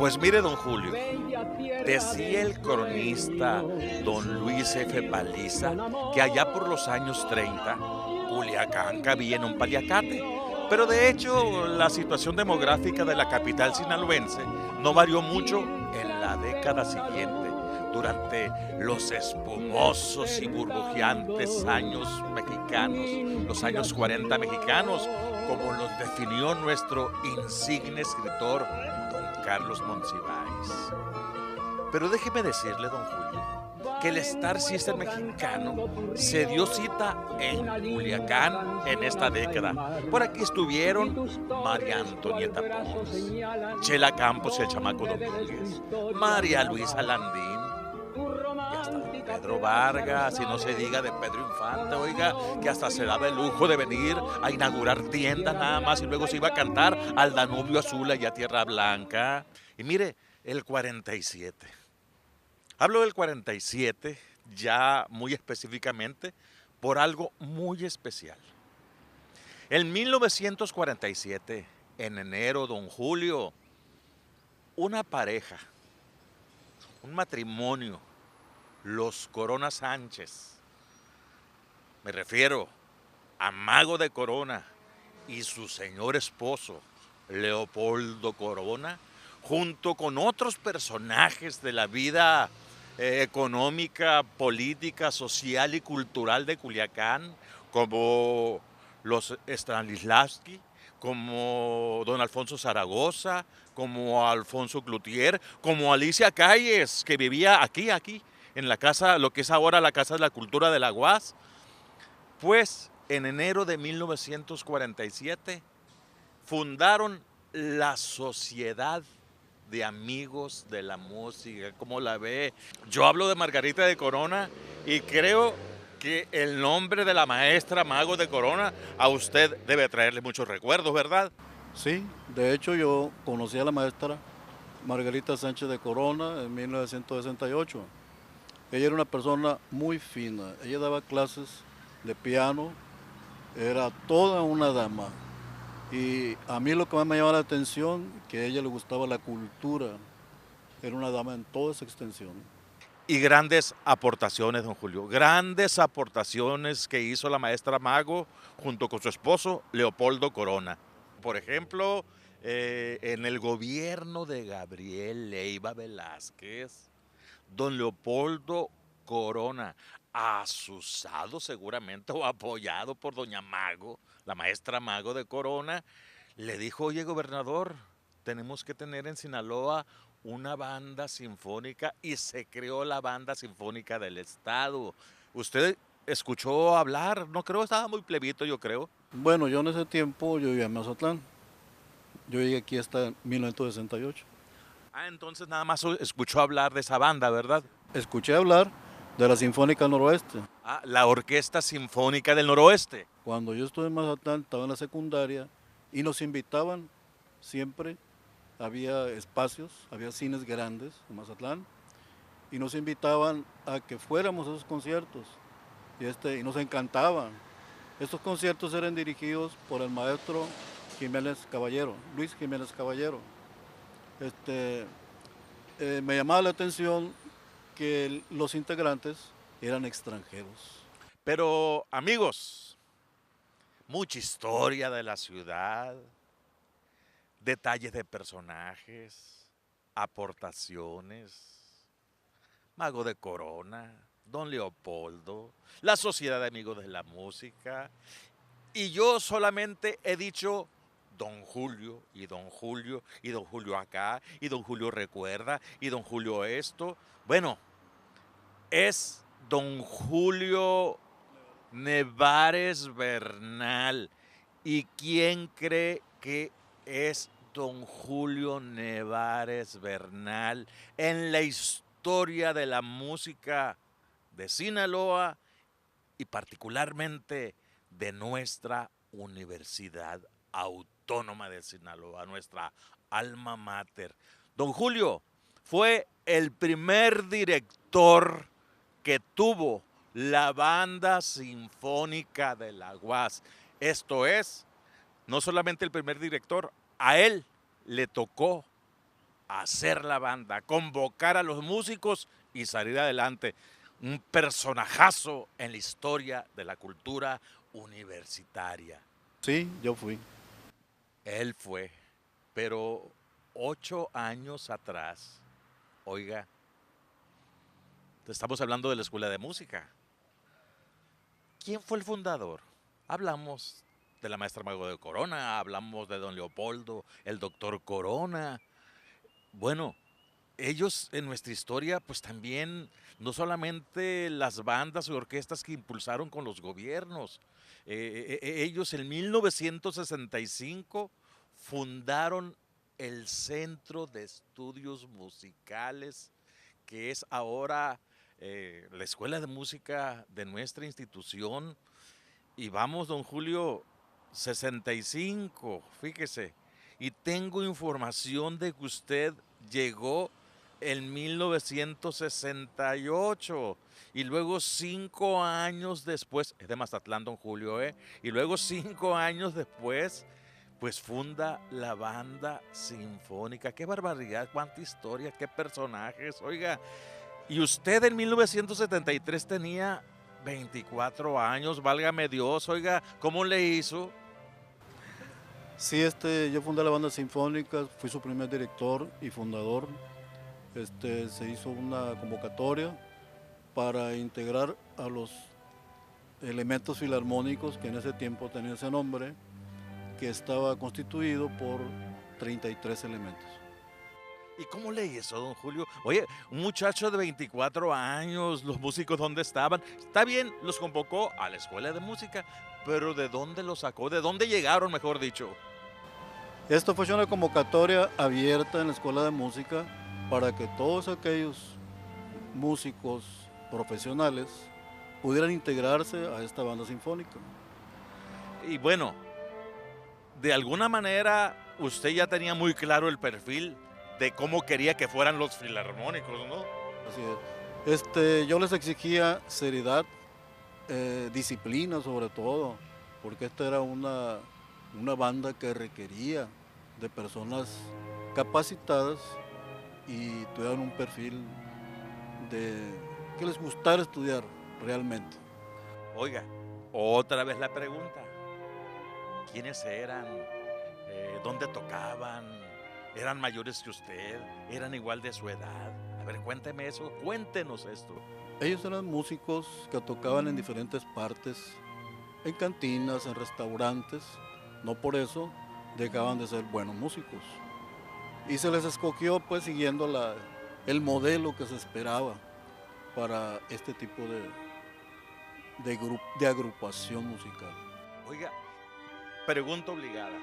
Pues mire, don Julio, decía el cronista don Luis F. Paliza que allá por los años 30, Culiacán cabía en un paliacate. Pero de hecho, la situación demográfica de la capital sinaloense no varió mucho en la década siguiente, durante los espumosos y burbujeantes años mexicanos, los años 40 mexicanos, como los definió nuestro insigne escritor don Carlos Monsiváis. Pero déjeme decirle, don Julio, que el Star System mexicano se dio cita en Culiacán en esta década. Por aquí estuvieron María Antonieta Pons, Chela Campos y el Chamaco Domínguez, María Luisa Landín, y hasta don Pedro Vargas, y no se diga de Pedro Infante, oiga, que hasta se daba el lujo de venir a inaugurar tiendas nada más y luego se iba a cantar al Danubio Azul allá a Tierra Blanca. Y mire, el 47. Hablo del 47 ya muy específicamente por algo muy especial. En 1947, en enero, don Julio, una pareja, un matrimonio, los Corona Sánchez, me refiero a Mago de Corona y su señor esposo, Leopoldo Corona, junto con otros personajes de la vida económica, política, social y cultural de Culiacán, como los Stanislavski, como don Alfonso Zaragoza, como Alfonso Cloutier, como Alicia Calles, que vivía aquí, en la casa, lo que es ahora la Casa de la Cultura de la UAS. Pues en enero de 1947 fundaron la Sociedad de Amigos de la Música. ¿Cómo la ve? Yo hablo de Margarita de Corona y creo que el nombre de la maestra Mago de Corona a usted debe traerle muchos recuerdos, ¿verdad? Sí, de hecho yo conocí a la maestra Margarita Sánchez de Corona en 1968. Ella era una persona muy fina, ella daba clases de piano, era toda una dama. Y a mí lo que más me llamaba la atención, que a ella le gustaba la cultura, era una dama en toda esa extensión. Y grandes aportaciones, don Julio, grandes aportaciones que hizo la maestra Mago junto con su esposo Leopoldo Corona. Por ejemplo, en el gobierno de Gabriel Leiva Velázquez, don Leopoldo Corona, asusado seguramente o apoyado por doña Mago, la maestra Mago de Corona, le dijo: oye, gobernador, tenemos que tener en Sinaloa una banda sinfónica, y se creó la Banda Sinfónica del Estado. ¿Usted escuchó hablar? No creo, estaba muy plebito, yo creo. Bueno, yo en ese tiempo yo vivía en Mazatlán, yo llegué aquí hasta 1968. Ah, entonces nada más escuchó hablar de esa banda, ¿verdad? Escuché hablar de la Sinfónica Noroeste. Ah, la Orquesta Sinfónica del Noroeste. Cuando yo estuve en Mazatlán, estaba en la secundaria y nos invitaban siempre, había espacios, había cines grandes en Mazatlán y nos invitaban a que fuéramos a esos conciertos y nos encantaban. Estos conciertos eran dirigidos por el maestro Jiménez Caballero, Luis Jiménez Caballero. Este, Me llamaba la atención que los integrantes eran extranjeros. Pero, amigos, mucha historia de la ciudad, detalles de personajes, aportaciones, Mago de Corona, don Leopoldo, la Sociedad de Amigos de la Música, y yo solamente he dicho don Julio, y don Julio, y don Julio acá, y don Julio recuerda, y don Julio esto. Bueno, es don Julio Nevares Bernal. ¿Y quién cree que es don Julio Nevares Bernal en la historia de la música de Sinaloa y particularmente de nuestra Universidad Autónoma de Sinaloa, nuestra alma mater? Don Julio fue el primer director que tuvo la Banda Sinfónica de la UAS. Esto es, no solamente el primer director, a él le tocó hacer la banda, convocar a los músicos y salir adelante. Un personajazo en la historia de la cultura universitaria. Sí, yo fui. Él fue, pero 8 años atrás, oiga, estamos hablando de la Escuela de Música. ¿Quién fue el fundador? Hablamos de la maestra Mago de Corona, hablamos de don Leopoldo, el doctor Corona. Bueno, ellos en nuestra historia, pues también, no solamente las bandas y orquestas que impulsaron con los gobiernos, ellos en 1965 fundaron el Centro de Estudios Musicales, que es ahora la Escuela de Música de nuestra institución. Y vamos, don Julio, 65, fíjese. Y tengo información de que usted llegó en 1968 y luego 5 años después, es de Mazatlán, don Julio, y luego 5 años después, pues funda la banda sinfónica. ¡Qué barbaridad! ¡Cuánta historia! ¡Qué personajes! Oiga, y usted en 1973 tenía 24 años, válgame Dios, oiga, ¿cómo le hizo? Sí, yo fundé la banda sinfónica, fui su primer director y fundador. Se hizo una convocatoria para integrar a los elementos filarmónicos que en ese tiempo tenía ese nombre, que estaba constituido por 33 elementos. ¿Y cómo le hizo, don Julio? Oye, un muchacho de 24 años, los músicos, ¿dónde estaban? Está bien, los convocó a la escuela de música, pero ¿de dónde los sacó? ¿De dónde llegaron, mejor dicho? Esto fue una convocatoria abierta en la escuela de música para que todos aquellos músicos profesionales pudieran integrarse a esta banda sinfónica. Y bueno, de alguna manera usted ya tenía muy claro el perfil de cómo quería que fueran los filarmónicos, ¿no? Así es. Yo les exigía seriedad, disciplina sobre todo, porque esta era una banda que requería de personas capacitadas y tuvieran un perfil que les gustara estudiar realmente. Oiga, otra vez la pregunta. ¿Quiénes eran? ¿Dónde tocaban? ¿Eran mayores que usted? ¿Eran igual de su edad? A ver, cuénteme eso, cuéntenos esto. Ellos eran músicos que tocaban en diferentes partes, en cantinas, en restaurantes. No por eso dejaban de ser buenos músicos. Y se les escogió pues siguiendo el modelo que se esperaba para este tipo de agrupación musical. Oiga, pregunta obligada.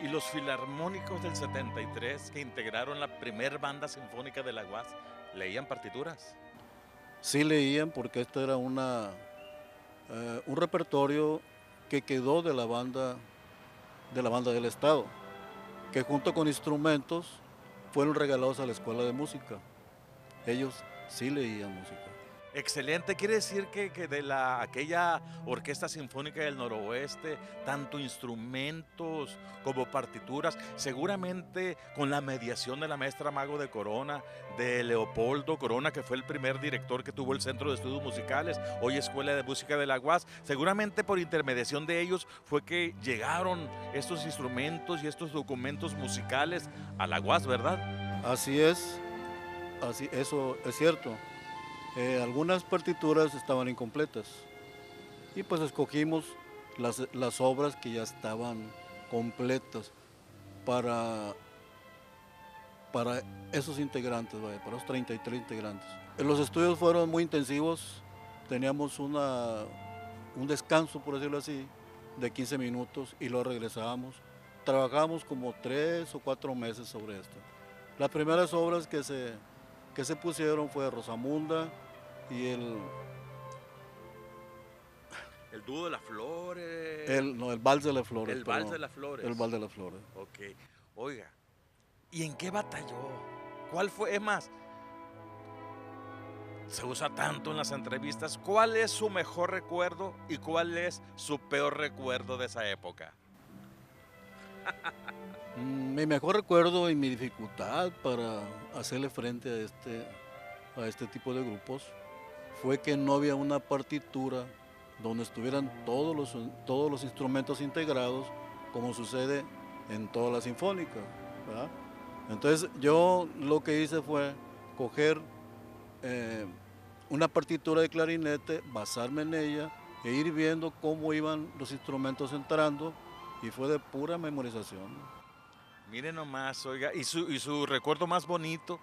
¿Y los filarmónicos del 73 que integraron la primer banda sinfónica de la UAS leían partituras? Sí leían, porque este era un repertorio que quedó de la banda del Estado, que junto con instrumentos fueron regalados a la escuela de música. Ellos sí leían música. Excelente, quiere decir que de aquella Orquesta Sinfónica del Noroeste, tanto instrumentos como partituras, seguramente con la mediación de la maestra Mago de Corona, de Leopoldo Corona, que fue el primer director que tuvo el Centro de Estudios Musicales, hoy Escuela de Música de la UAS, seguramente por intermediación de ellos fue que llegaron estos instrumentos y estos documentos musicales a la UAS, ¿verdad? Así es, eso es cierto. Algunas partituras estaban incompletas y pues escogimos las obras que ya estaban completas para esos integrantes, para los 33 integrantes. Los estudios fueron muy intensivos, teníamos un descanso, por decirlo así, de 15 minutos y luego regresábamos. Trabajamos como 3 o 4 meses sobre esto. Las primeras obras que se pusieron fue Rosamunda y el Dúo de las Flores. El Vals de las Flores. El Vals de las Flores. El Vals de las Flores. Ok. Oiga, ¿y en qué batalló? ¿Cuál fue? Es más, se usa tanto en las entrevistas. ¿Cuál es su mejor recuerdo y cuál es su peor recuerdo de esa época? Mi mejor recuerdo y mi dificultad para hacerle frente a este tipo de grupos fue que no había una partitura donde estuvieran todos los instrumentos integrados, como sucede en todas las sinfónicas, ¿verdad? Entonces yo lo que hice fue coger eh, una partitura de clarinete, basarme en ella e ir viendo cómo iban los instrumentos entrando, y fue de pura memorización. Mire nomás, oiga, y su recuerdo más bonito.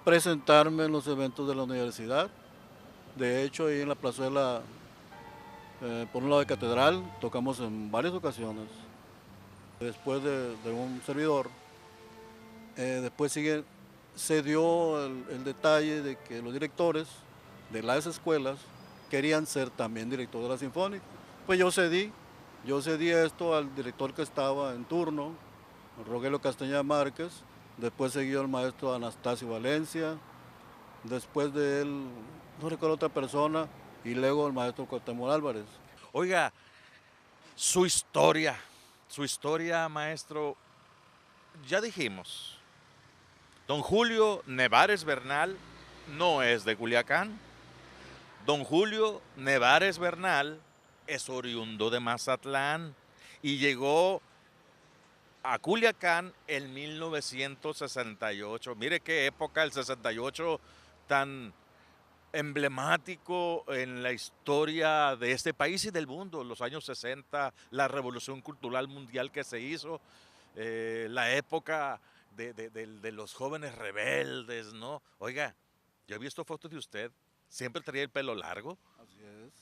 Presentarme en los eventos de la universidad. De hecho, ahí en la plazuela, por un lado de Catedral, tocamos en varias ocasiones. Después de un servidor, después se dio el detalle de que los directores de las escuelas querían ser también director de la Sinfónica. Pues yo cedí esto al director que estaba en turno, Rogelio Castañeda Márquez. Después siguió el maestro Anastasio Valencia, después de él, no recuerdo otra persona, y luego el maestro Cuauhtémoc Álvarez. Oiga, su historia, maestro, ya dijimos, don Julio Nevares Bernal no es de Culiacán. Don Julio Nevares Bernal es oriundo de Mazatlán y llegó a Culiacán en 1968. Mire qué época, el 68, tan emblemático en la historia de este país y del mundo. Los años 60, la revolución cultural mundial que se hizo, la época de los jóvenes rebeldes, ¿no? Oiga, yo he visto fotos de usted, siempre traía el pelo largo. Así es.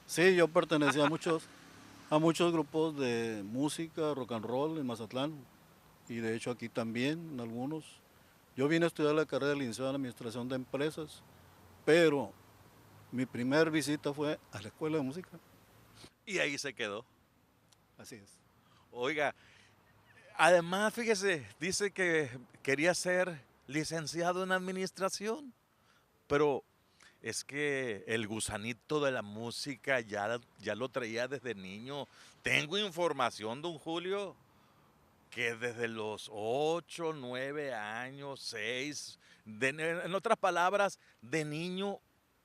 Sí, yo pertenecía a muchos grupos de música, rock and roll en Mazatlán, y de hecho aquí también, en algunos. Yo vine a estudiar la carrera de licenciado en Administración de Empresas, pero mi primer visita fue a la escuela de música. Y ahí se quedó. Así es. Oiga, además, fíjese, dice que quería ser licenciado en administración, pero es que el gusanito de la música ya lo traía desde niño. Tengo información, don Julio, que desde los 8, 9 años, 6, en otras palabras, de niño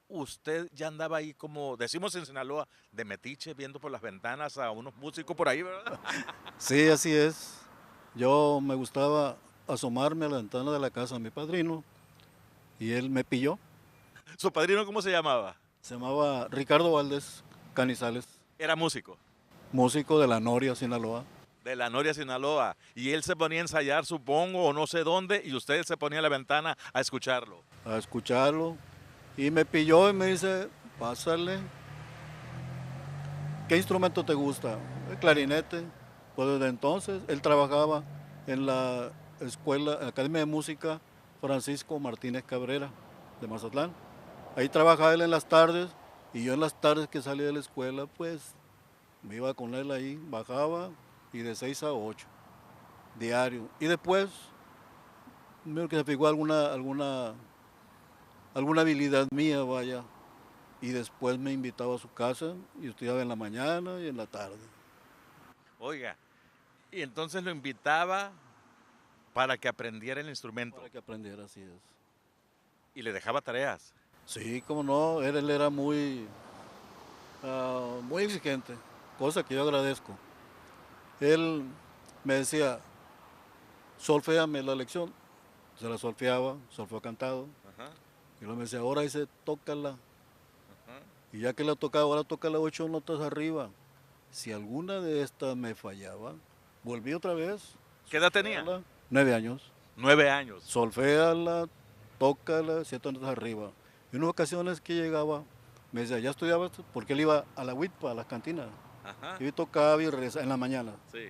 usted ya andaba ahí como, decimos en Sinaloa, de metiche, viendo por las ventanas a unos músicos por ahí, ¿verdad? Sí, así es. Yo me gustaba asomarme a la ventana de la casa de mi padrino, y él me pilló. ¿Su padrino cómo se llamaba? Se llamaba Ricardo Valdés Canizales, Era músico. músico de La Noria, Sinaloa. De la Noria, Sinaloa. Y él se ponía a ensayar, supongo, o no sé dónde, y usted se ponía a la ventana a escucharlo. A escucharlo, y me pilló y me dice, pásale, ¿qué instrumento te gusta? El clarinete. Pues desde entonces él trabajaba en la Academia de Música Francisco Martínez Cabrera de Mazatlán. Ahí trabajaba él en las tardes, y yo en las tardes que salía de la escuela, pues me iba con él ahí, bajaba, y de 6 a 8 diario. Y después, veo que se fijó alguna habilidad mía, vaya, y después me invitaba a su casa y estudiaba en la mañana y en la tarde. Oiga, y entonces lo invitaba para que aprendiera el instrumento Para que aprendiera, así es. y le dejaba tareas. Sí, como no, él era muy exigente, cosa que yo agradezco. Él me decía, solféame la lección, se la solfeaba, solfeo cantado, Ajá, y luego me decía, ahora dice, tócala, ajá. y ya que la tocaba, ahora tócala 8 notas arriba. Si alguna de estas me fallaba, volví otra vez, ¿Qué edad tenía? solféala, 9 años, 9 años. solféala, tócala, 7 notas arriba. Y en unas ocasiones que llegaba, me decía, ¿ya estudiabas? Porque él iba a la WITPA, a las cantinas. Ajá, Y tocaba y regresaba en la mañana. sí.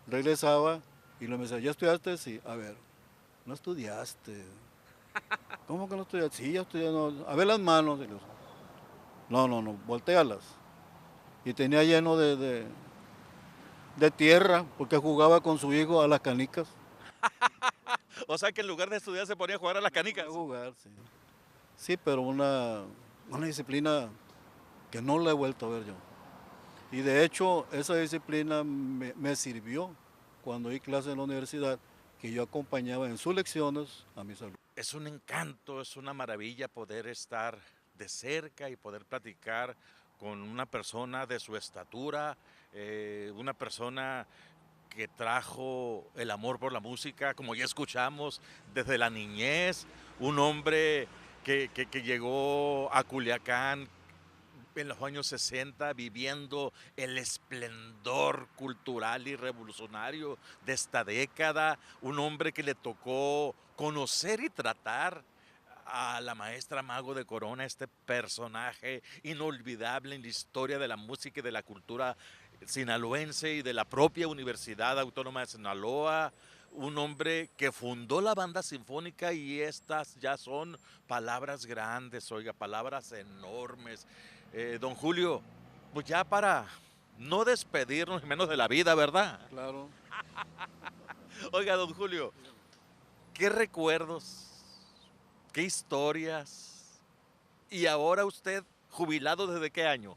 Regresaba y me decía, ¿ya estudiaste? Sí. A ver, no estudiaste. ¿Cómo que no estudiaste? Sí, ya estudié. No. A ver las manos. No, voltealas. Y tenía lleno de tierra, porque jugaba con su hijo a las canicas. O sea que en lugar de estudiar se ponía a jugar a las canicas. A jugar, sí. Sí, pero una disciplina que no la he vuelto a ver yo. Y de hecho, esa disciplina me sirvió cuando di clase en la universidad, que yo acompañaba en sus lecciones a mis alumnos. Es un encanto, es una maravilla poder estar de cerca y poder platicar con una persona de su estatura, una persona que trajo el amor por la música, como ya escuchamos, desde la niñez, un hombre que llegó a Culiacán en los años 60 viviendo el esplendor cultural y revolucionario de esta década, un hombre que le tocó conocer y tratar a la maestra Mago de Corona, este personaje inolvidable en la historia de la música y de la cultura sinaloense y de la propia Universidad Autónoma de Sinaloa, un hombre que fundó la banda sinfónica y estas ya son palabras grandes, oiga, palabras enormes. Don Julio, pues ya para no despedirnos menos de la vida, ¿verdad? Claro. Oiga, don Julio, ¿qué recuerdos, qué historias? Y ahora usted, jubilado ¿desde qué año?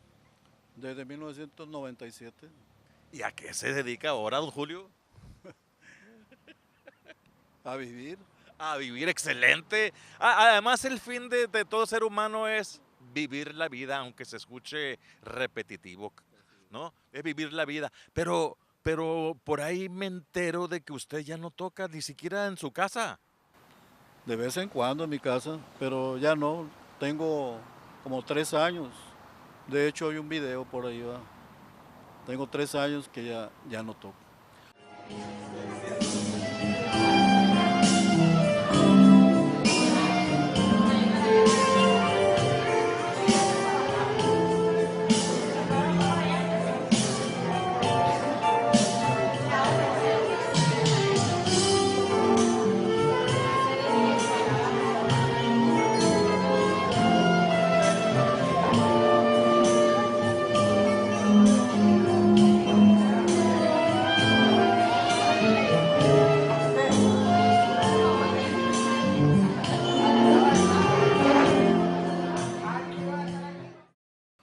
Desde 1997. ¿Y a qué se dedica ahora, don Julio? A vivir. A vivir, excelente. Además, el fin de todo ser humano es vivir la vida, aunque se escuche repetitivo, ¿no? Es vivir la vida. Pero por ahí me entero de que usted ya no toca ni siquiera en su casa. De vez en cuando en mi casa, pero ya no. Tengo como 3 años. De hecho, hay un video por ahí, va. Tengo 3 años que ya no toco.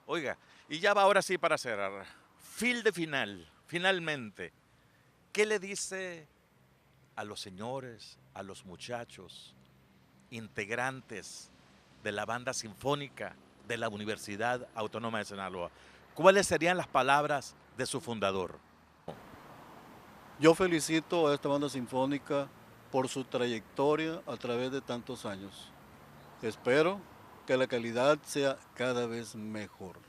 Oiga, y ya va ahora sí para cerrar. Finalmente, ¿qué le dice a los señores, a los muchachos, integrantes de la banda sinfónica de la Universidad Autónoma de Sinaloa? ¿Cuáles serían las palabras de su fundador? Yo felicito a esta banda sinfónica por su trayectoria a través de tantos años. Espero que la calidad sea cada vez mejor.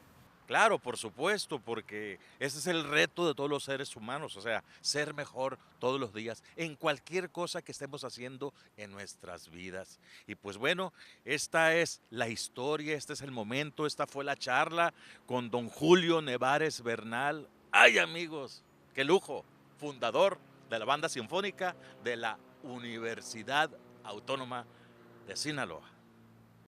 Claro, por supuesto, porque ese es el reto de todos los seres humanos, o sea, ser mejor todos los días en cualquier cosa que estemos haciendo en nuestras vidas. Y pues bueno, esta es la historia, este es el momento, esta fue la charla con don Julio Nevares Bernal. ¡Ay, amigos! ¡Qué lujo! Fundador de la banda sinfónica de la Universidad Autónoma de Sinaloa.